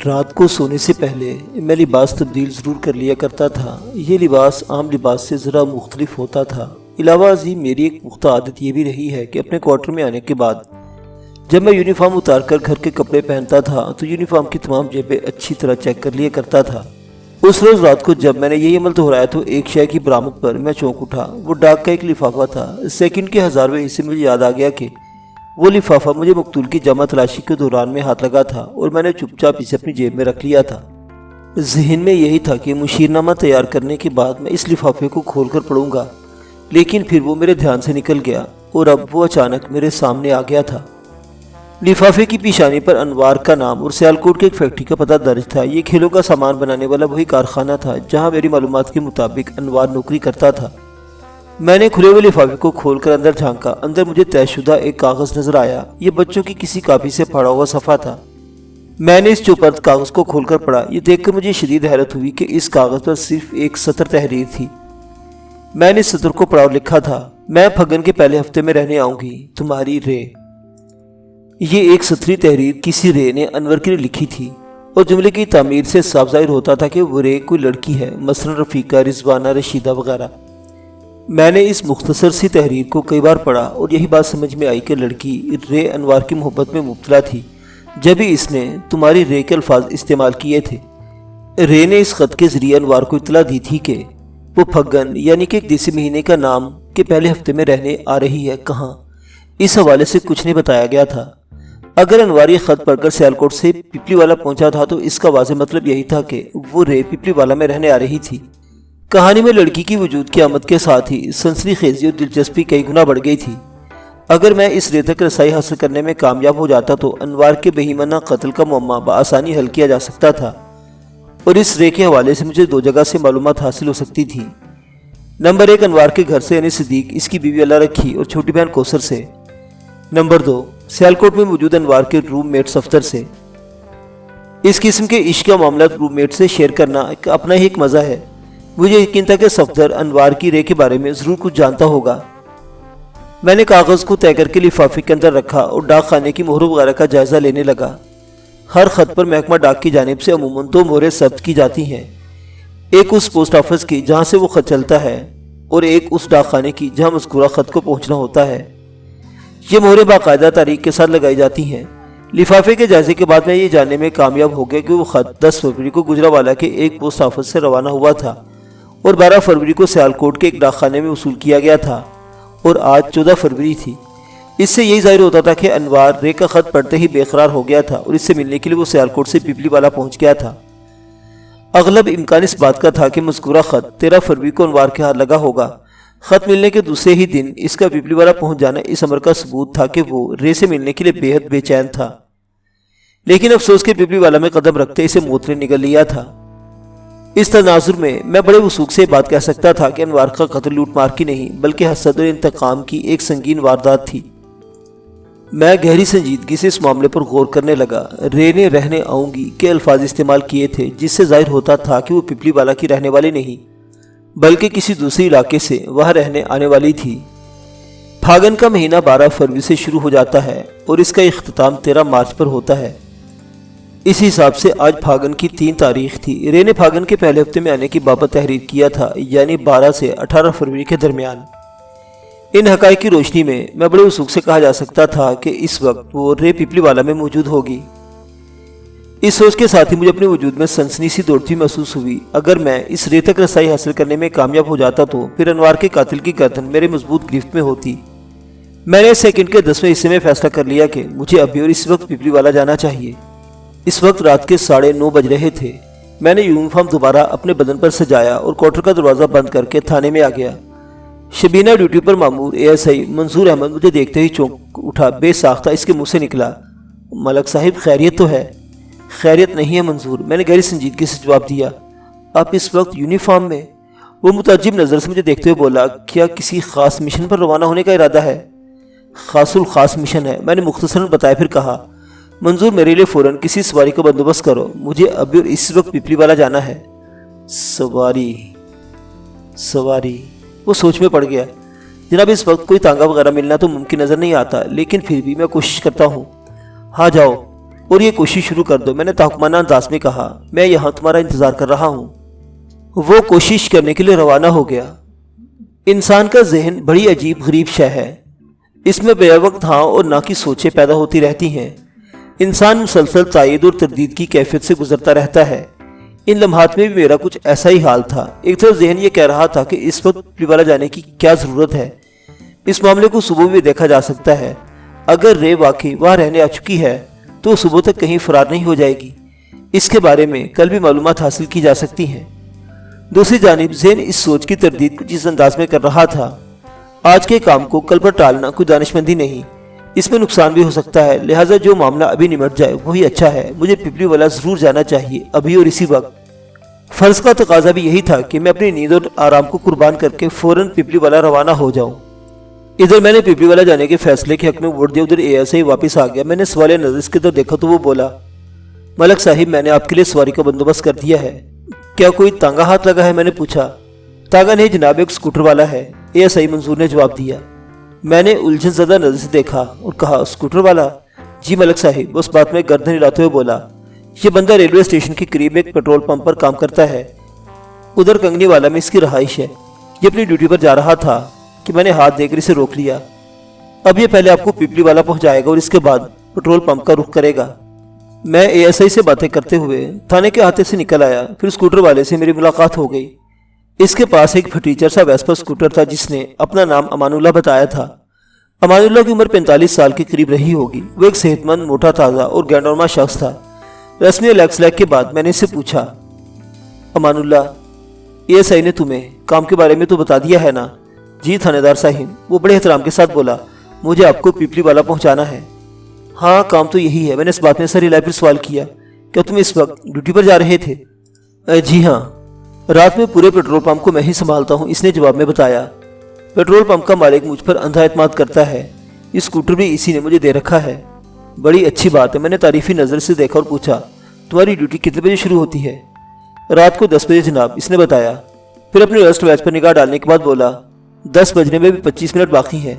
رات کو سونے سے پہلے میں لباس تبدیل ضرور کر لیا کرتا تھا۔ یہ لباس عام لباس سے ذرا مختلف ہوتا تھا۔ علاوہ ازیں میری ایک پختہ عادت یہ بھی رہی ہے کہ اپنے کوارٹر میں آنے کے بعد جب میں یونیفارم اتار کر گھر کے کپڑے پہنتا تھا تو یونیفارم کی تمام جیبیں اچھی طرح چیک کر لیا کرتا تھا۔ اس روز رات کو جب میں نے یہی عمل دہرایا تو ایک شے کی برآمد پر میں چونک اٹھا۔ وہ ڈاک کا ایک لفافہ تھا۔ سیکنڈ کے 1000ویں حصے مجھے یاد آ گیا کہ وہ لفافہ مجھے مقتول کی جمع تلاشی کے دوران میں ہاتھ لگا تھا اور میں نے چپ چاپ اسے اپنی جیب میں رکھ لیا تھا۔ ذہن میں یہی تھا کہ مشیرنامہ تیار کرنے کے بعد میں اس لفافے کو کھول کر پڑھوں گا، لیکن پھر وہ میرے دھیان سے نکل گیا اور اب وہ اچانک میرے سامنے آ گیا تھا۔ لفافے کی پیشانی پر انوار کا نام اور سیالکوٹ کے ایک فیکٹری کا پتہ درج تھا۔ یہ کھیلوں کا سامان بنانے والا وہی کارخانہ تھا جہاں میری معلومات کے مطابق انوار نوکری کرتا تھا۔ میں نے کھلے ہوئے لفافے کو کھول کر اندر جھانکا۔ اندر مجھے طے شدہ ایک کاغذ نظر آیا۔ یہ بچوں کی کسی کاپی سے پھاڑا ہوا صفحہ تھا۔ میں نے اس چوپرد کاغذ کو کھول کر پڑھا۔ یہ دیکھ کر مجھے شدید حیرت ہوئی کہ اس کاغذ پر صرف ایک سطر تحریر تھی۔ میں نے اس سطر کو پڑھا اور لکھا تھا، میں پھگن کے پہلے ہفتے میں رہنے آؤں گی، تمہاری رے۔ یہ ایک سطری تحریر کسی رے نے انور کے لیے لکھی تھی اور جملے کی تعمیر سے صاف ظاہر ہوتا تھا کہ وہ رے کوئی لڑکی ہے، مثلا رفیقہ، رضوانہ، رشیدہ وغیرہ۔ میں نے اس مختصر سی تحریر کو کئی بار پڑھا اور یہی بات سمجھ میں آئی کہ لڑکی رے انوار کی محبت میں مبتلا تھی جبھی اس نے تمہاری رے کے الفاظ استعمال کیے تھے۔ رے نے اس خط کے ذریعے انوار کو اطلاع دی تھی کہ وہ پھگن یعنی کہ ایک دیسی مہینے کا نام کے پہلے ہفتے میں رہنے آ رہی ہے، کہاں، اس حوالے سے کچھ نہیں بتایا گیا تھا۔ اگر انوار یہ خط پڑھ کر سیالکوٹ سے پپلی والا پہنچا تھا تو اس کا واضح مطلب یہی تھا کہ وہ رے پپلی والا میں رہنے آ رہی تھی۔ کہانی میں لڑکی کی وجود کی آمد کے ساتھ ہی سنسنی خیزی اور دلچسپی کئی گنا بڑھ گئی تھی۔ اگر میں اس رے تک رسائی حاصل کرنے میں کامیاب ہو جاتا تو انوار کے بہیمانہ قتل کا معمہ بآسانی حل کیا جا سکتا تھا اور اس رے کے حوالے سے مجھے 2 جگہ سے معلومات حاصل ہو سکتی تھی۔ نمبر 1 انوار کے گھر سے یعنی صدیق، اس کی بیوی اللہ رکھی اور چھوٹی بہن کوثر سے۔ نمبر 2 سیالکوٹ میں موجود انوار کے روم میٹ صفدر سے۔ اس قسم کے عشق کا معاملات روم میٹ سے شیئر کرنا اپنا ہی ایک مزہ ہے۔ مجھے یقین تھا کہ صفدر انوار کی رے کے بارے میں ضرور کچھ جانتا ہوگا۔ میں نے کاغذ کو طے کر کے لفافے کے اندر رکھا اور ڈاک خانے کی مہروں وغیرہ کا جائزہ لینے لگا۔ ہر خط پر محکمہ ڈاک کی جانب سے عموماً 2 مہریں ثبت کی جاتی ہیں، ایک اس پوسٹ آفس کی جہاں سے وہ خط چلتا ہے اور ایک اس ڈاک خانے کی جہاں مذکورہ خط کو پہنچنا ہوتا ہے۔ یہ مہریں باقاعدہ تاریخ کے ساتھ لگائی جاتی ہیں۔ لفافے کے جائزے کے بعد میں یہ جاننے میں کامیاب ہو گیا کہ وہ خط 10 فروری کو گجرانوالہ کے ایک پوسٹ آفس سے روانہ ہوا تھا اور 12 فروری کو سیالکوٹ کے ایک ڈاک خانے میں وصول کیا گیا تھا اور آج 14 فروری تھی۔ اس سے یہی ظاہر ہوتا تھا کہ انوار رے کا خط پڑھتے ہی بے قرار ہو گیا تھا اور اس سے ملنے کے لیے وہ سیالکوٹ سے پپلی والا پہنچ گیا تھا۔ اغلب امکان اس بات کا تھا کہ مذکورہ خط 13 فروری کو انوار کے ہاتھ لگا ہوگا۔ خط ملنے کے دوسرے ہی دن اس کا پپلی والا پہنچ جانا اس امر کا ثبوت تھا کہ وہ رے سے ملنے کے لیے بے حد بے چین تھا، لیکن افسوس کے پپلی والا میں قدم رکھتے اسے موت نے نگل لیا تھا۔ اس تناظر میں بڑے وثوق سے بات کہہ سکتا تھا کہ انوار کا قتل لوٹ مار کی نہیں بلکہ حسد اور انتقام کی ایک سنگین واردات تھی۔ میں گہری سنجیدگی سے اس معاملے پر غور کرنے لگا۔ رے نے رہنے آؤں گی کے الفاظ استعمال کیے تھے جس سے ظاہر ہوتا تھا کہ وہ پپلی والا کی رہنے والی نہیں بلکہ کسی دوسری علاقے سے وہاں رہنے آنے والی تھی۔ پھاگن کا مہینہ 12 فروری سے شروع ہو جاتا ہے اور اس کا اختتام 13 مارچ پر ہوتا ہے۔ اس حساب سے آج پھاگن کی 3 تاریخ تھی۔ رے نے پھاگن کے پہلے ہفتے میں آنے کی بابت تحریر کیا تھا، یعنی 12 سے 18 فروری کے درمیان۔ ان حقائق کی روشنی میں بڑے وثوق سے کہا جا سکتا تھا کہ اس وقت وہ رے پپلی والا میں موجود ہوگی۔ اس سوچ کے ساتھ ہی مجھے اپنے وجود میں سنسنی سی دوڑتی محسوس ہوئی۔ اگر میں اس رے تک رسائی حاصل کرنے میں کامیاب ہو جاتا تو پھر انوار کے قاتل کی گردن میرے مضبوط گرفت میں ہوتی۔ میں نے سیکنڈ کے 10ویں حصے میں فیصلہ کر لیا کہ مجھے ابھی اور اس وقت پپلی والا جانا چاہیے۔ اس وقت رات کے 9:30 بج رہے تھے۔ میں نے یونیفارم دوبارہ اپنے بدن پر سجایا اور کوارٹر کا دروازہ بند کر کے تھانے میں آ گیا۔ شبینہ ڈیوٹی پر مامور ASI منظور احمد مجھے دیکھتے ہی چونک اٹھا۔ بے ساختہ اس کے منہ سے نکلا، ملک صاحب خیریت تو ہے؟ خیریت نہیں ہے منظور، میں نے گہری سنجیدگی سے جواب دیا۔ آپ اس وقت یونیفارم میں؟ وہ متعجب نظر سے مجھے دیکھتے ہوئے بولا، کیا کسی خاص مشن پر روانہ ہونے کا ارادہ ہے؟ خاص الخاص مشن ہے، میں نے مختصراً بتایا، پھر کہا، منظور میرے لیے فوراً کسی سواری کا بندوبست کرو، مجھے ابھی اور اس وقت پپلی والا جانا ہے۔ سواری وہ سوچ میں پڑ گیا۔ جناب اس وقت کوئی تانگا وغیرہ ملنا تو ممکن نظر نہیں آتا، لیکن پھر بھی میں کوشش کرتا ہوں۔ ہاں جاؤ، اور یہ کوشش شروع کر دو، میں نے تحکمانہ انداز میں کہا۔ میں یہاں تمہارا انتظار کر رہا ہوں۔ وہ کوشش کرنے کے لیے روانہ ہو گیا۔ انسان کا ذہن بڑی عجیب غریب شے ہے۔ اس میں بے وقت ہاں اور نہ کی سوچیں پیدا ہوتی رہتی ہیں۔ انسان مسلسل تائید اور تردید کی کیفیت سے گزرتا رہتا ہے۔ ان لمحات میں بھی میرا کچھ ایسا ہی حال تھا۔ ایک طرف ذہن یہ کہہ رہا تھا کہ اس وقت پیپلی والا جانے کی کیا ضرورت ہے، اس معاملے کو صبح بھی دیکھا جا سکتا ہے۔ اگر رے واقعی وہاں رہنے آ چکی ہے تو صبح تک کہیں فرار نہیں ہو جائے گی۔ اس کے بارے میں کل بھی معلومات حاصل کی جا سکتی ہیں۔ دوسری جانب ذہن اس سوچ کی تردید کچھ اس انداز میں کر رہا تھا، آج کے کام کو کل پر ٹالنا کوئی دانشمندی نہیں، اس میں نقصان بھی ہو سکتا ہے، لہٰذا جو معاملہ ابھی نمٹ جائے وہی اچھا ہے۔ مجھے پیپلی والا ضرور جانا چاہیے، ابھی اور اسی وقت۔ فرض کا تقاضا بھی یہی تھا کہ میں اپنی نیند اور آرام کو قربان کر کے فوراً پیپلی والا روانہ ہو جاؤں۔ ادھر میں نے پیپلی والا جانے کے فیصلے کے حق میں ووٹ دیا، ادھر ASI واپس آ گیا۔ میں نے سوال نظر اس کی طرف دیکھا تو وہ بولا، ملک صاحب میں نے آپ کے لیے سواری کا بندوبست کر دیا ہے۔ کیا کوئی تانگا ہاتھ لگا ہے؟ میں نے پوچھا۔ تانگا نہیں جناب، ایک اسکوٹر والا ہے، ASI منظور نے جواب دیا۔ میں نے الجھن زدہ نظر سے دیکھا اور کہا، اسکوٹر والا؟ جی ملک صاحب۔ اس بات میں گردن ہلاتے ہوئے بولا، یہ بندہ ریلوے اسٹیشن کے قریب ایک پیٹرول پمپ پر کام کرتا ہے، ادھر کنگنی والا میں اس کی رہائش ہے۔ یہ اپنی ڈیوٹی پر جا رہا تھا کہ میں نے ہاتھ دے کر اسے روک لیا۔ اب یہ پہلے آپ کو پیپلی والا پہنچائے گا اور اس کے بعد پیٹرول پمپ کا رخ کرے گا۔ میں ASI سے باتیں کرتے ہوئے تھانے کے احاطے سے نکل آیا، پھر اسکوٹر والے سے میری ملاقات ہو گئی۔ اس کے پاس ایک پھٹیچر سا ویسپا اسکوٹر تھا جس نے اپنا نام امان اللہ بتایا تھا۔ امان اللہ کی عمر 45 سال کے قریب رہی ہوگی۔ وہ ایک صحت مند، موٹا تازہ اور گینڈورما شخص تھا۔ رسمی الیکس لیک کے بعد میں نے اس سے پوچھا، امان اللہ، ASI نے تمہیں کام کے بارے میں تو بتا دیا ہے نا؟ جی تھانے دار صاحب، وہ بڑے احترام کے ساتھ بولا، مجھے آپ کو پیپلی والا پہنچانا ہے۔ ہاں کام تو یہی ہے۔ میں نے اس بات میں سر ہلائے پھر سوال کیا، کیا تم اس وقت ڈیوٹی پر جا رہے تھے؟ جی ہاں، رات میں پورے پیٹرول پمپ کو میں ہی سنبھالتا ہوں، اس نے جواب میں بتایا۔ پیٹرول پمپ کا مالک مجھ پر اندھا اعتماد کرتا ہے، یہ اسکوٹر بھی اسی نے مجھے دے رکھا ہے۔ بڑی اچھی بات ہے۔ میں نے تعریفی نظر سے دیکھا اور پوچھا، تمہاری ڈیوٹی کتنے بجے شروع ہوتی ہے؟ رات کو 10 بجے جناب، اس نے بتایا۔ پھر اپنے ریسٹ واچ پر نگاہ ڈالنے کے بعد بولا، 10 بجنے میں بھی 25 منٹ باقی ہیں۔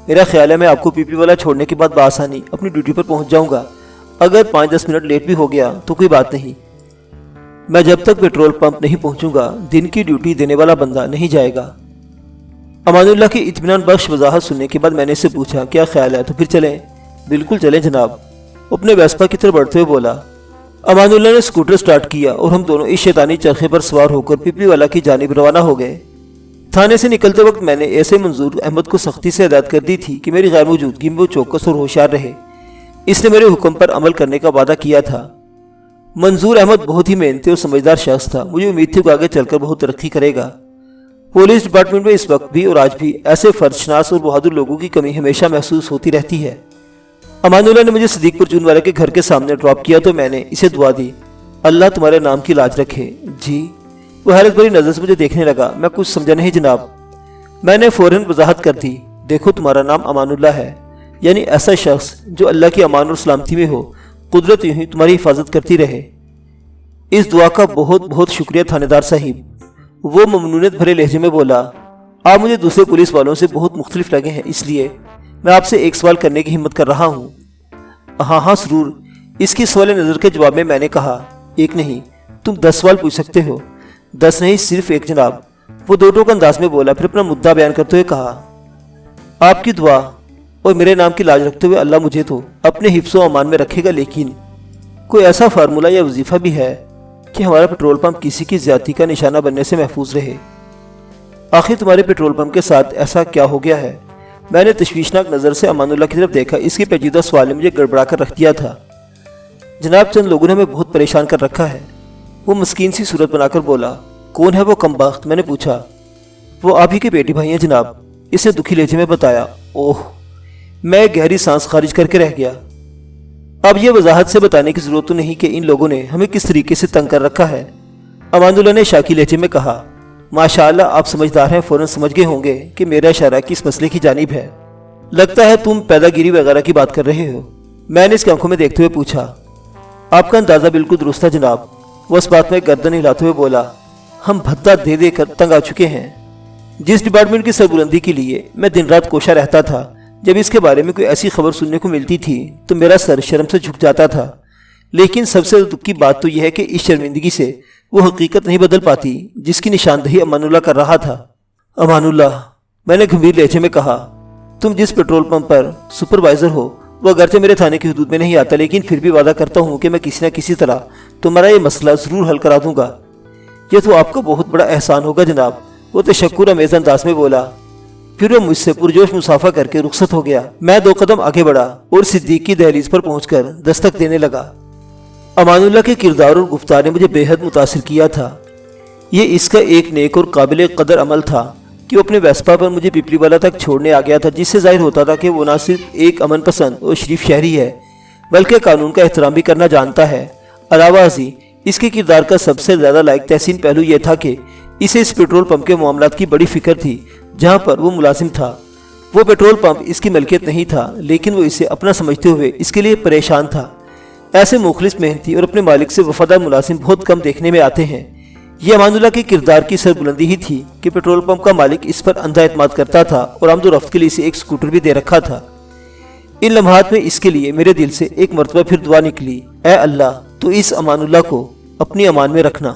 میرا خیال ہے میں آپ کو پیپلی والا چھوڑنے کے بعد بآسانی اپنی ڈیوٹی پر پہنچ جاؤں گا۔ اگر 5-10 منٹ لیٹ بھی ہو گیا تو کوئی بات نہیں، میں جب تک پیٹرول پمپ نہیں پہنچوں گا دن کی ڈیوٹی دینے والا بندہ نہیں جائے گا۔ امان اللہ کی اطمینان بخش وضاحت سننے کے بعد میں نے اس سے پوچھا، کیا خیال ہے؟ تو پھر چلیں؟ بالکل چلیں جناب، اپنے ویسپا کی طرف بڑھتے ہوئے بولا۔ امان اللہ نے اسکوٹر سٹارٹ کیا اور ہم دونوں اس شیطانی چرخے پر سوار ہو کر پیپلی والا کی جانب روانہ ہو گئے۔ تھانے سے نکلتے وقت میں نے ASI منظور احمد کو سختی سے ہدایت کر دی تھی کہ میری غیر موجودگی میں وہ چوکس اور ہوشیار رہے۔ اس نے میرے حکم پر عمل کرنے کا وعدہ کیا تھا۔ منظور احمد بہت ہی محنتی اور سمجھدار شخص تھا، مجھے امید تھی کہ آگے چل کر بہت ترقی کرے گا۔ پولیس ڈپارٹمنٹ میں اس وقت بھی اور آج بھی ایسے فرض شناس اور بہادر لوگوں کی کمی ہمیشہ محسوس ہوتی رہتی ہے۔ امان اللہ نے مجھے صدیق پور چون والے کے گھر کے سامنے ڈراپ کیا تو میں نے اسے دعا دی، اللہ تمہارے نام کی لاج رکھے۔ جی؟ وہ حیرت بھری نظر سے مجھے دیکھنے لگا۔ میں کچھ سمجھا نہیں جناب۔ میں نے فوراً وضاحت کر دی، دیکھو تمہارا نام امان اللہ ہے، یعنی ایسا شخص جو اللہ کی امان اور سلامتی میں ہو، قدرت یوں ہی تمہاری حفاظت کرتی رہے۔ اس دعا کا بہت بہت شکریہ تھانے دار صاحب، وہ ممنونیت بھرے لہجے میں بولا۔ آپ مجھے دوسرے پولیس والوں سے بہت مختلف لگے ہیں، اس لیے میں آپ سے ایک سوال کرنے کی ہمت کر رہا ہوں۔ ہاں ضرور، اس کی سوال نظر کے جواب میں نے کہا، ایک نہیں تم 10 سوال پوچھ سکتے ہو۔ 10 نہیں، صرف ایک جناب، وہ دو ٹوک انداز میں بولا، پھر اپنا مدعا بیان کرتے ہوئے کہا، آپ کی دعا اور میرے نام کی لاج رکھتے ہوئے اللہ مجھے تو اپنے حفظ و امان میں رکھے گا، لیکن کوئی ایسا فارمولہ یا وظیفہ بھی ہے کہ ہمارا پیٹرول پمپ کسی کی زیادتی کا نشانہ بننے سے محفوظ رہے؟ آخر تمہارے پیٹرول پمپ کے ساتھ ایسا کیا ہو گیا ہے؟ میں نے تشویشناک نظر سے امان اللہ کی طرف دیکھا۔ اس کی پیچیدہ سوال نے مجھے گڑبڑا کر رکھ دیا تھا۔ جناب چند لوگوں نے ہمیں بہت پریشان کر رکھا ہے، وہ مسکین سی صورت بنا کر بولا۔ کون ہے وہ کم بخت؟ میں نے پوچھا۔ وہ آپ ہی کے بیٹی بھائی ہیں جناب، اس نے دکھی لہجے میں بتایا۔ اوہ، میں گہری سانس خارج کر کے رہ گیا۔ اب یہ وضاحت سے بتانے کی ضرورت تو نہیں کہ ان لوگوں نے ہمیں کس طریقے سے تنگ کر رکھا ہے۔ امان اللہ نے شاکی لہجے میں کہا، ماشاءاللہ آپ سمجھدار ہیں، فوراً سمجھ گئے ہوں گے کہ میرا اشارہ کس مسئلے کی جانب ہے۔ لگتا ہے تم پیدا گیری وغیرہ کی بات کر رہے ہو، میں نے اس کی آنکھوں میں دیکھتے ہوئے پوچھا۔ آپ کا اندازہ بالکل درست تھا جناب، وہ اس بات میں گردن ہلاتے ہوئے بولا۔ ہم بھتہ دے دے کر تنگ آ چکے ہیں۔ جس ڈپارٹمنٹ کی سربلندی کے لیے میں دن رات کوشاں رہتا تھا، جب اس کے بارے میں کوئی ایسی خبر سننے کو ملتی تھی تو میرا سر شرم سے جھک جاتا تھا۔ لیکن سب سے دکھ کی بات تو یہ ہے کہ اس شرمندگی سے وہ حقیقت نہیں بدل پاتی جس کی نشاندہی امان اللہ کر رہا تھا۔ امان اللہ، میں نے گھمبیر لہجے میں کہا، تم جس پیٹرول پمپ پر سپروائزر ہو وہ اگرچہ میرے تھانے کی حدود میں نہیں آتا، لیکن پھر بھی وعدہ کرتا ہوں کہ میں کسی نہ کسی طرح تمہارا یہ مسئلہ ضرور حل کرا دوں گا۔ یہ تو آپ کا بہت بڑا احسان ہوگا جناب، وہ تشکر امیز انداز میں بولا۔ پھر وہ مجھ سے پرجوش مصافحہ کر کے رخصت ہو گیا۔ میں 2 قدم آگے بڑھا اور صدیق کی دہلیز پر پہنچ کر دستک دینے لگا۔ امان اللہ کے کردار اور گفتار نے مجھے بے حد متاثر کیا تھا۔ یہ اس کا ایک نیک اور قابل قدر عمل تھا کہ وہ اپنے ویسپا پر مجھے پپلی والا تک چھوڑنے آ گیا تھا، جس سے ظاہر ہوتا تھا کہ وہ نہ صرف ایک امن پسند اور شریف شہری ہے بلکہ قانون کا احترام بھی کرنا جانتا ہے۔ علاوہ ازیں اس کے کردار کا سب سے زیادہ لائق تحسین پہلو یہ تھا کہ اسے اس پیٹرول پمپ کے معاملات کی بڑی فکر تھی جہاں پر وہ ملازم تھا۔ وہ پیٹرول پمپ اس کی ملکیت نہیں تھا، لیکن وہ اسے اپنا سمجھتے ہوئے اس کے لیے پریشان تھا۔ ایسے مخلص، محنتی اور اپنے مالک سے وفادار ملازم بہت کم دیکھنے میں آتے ہیں۔ یہ امان اللہ کے کردار کی سربلندی ہی تھی کہ پیٹرول پمپ کا مالک اس پر اندھا اعتماد کرتا تھا اور آمد و رفت کے لیے اسے ایک سکوٹر بھی دے رکھا تھا۔ ان لمحات میں اس کے لیے میرے دل سے ایک مرتبہ پھر دعا نکلی، اے اللہ تو اس امان اللہ کو اپنی امان میں رکھنا۔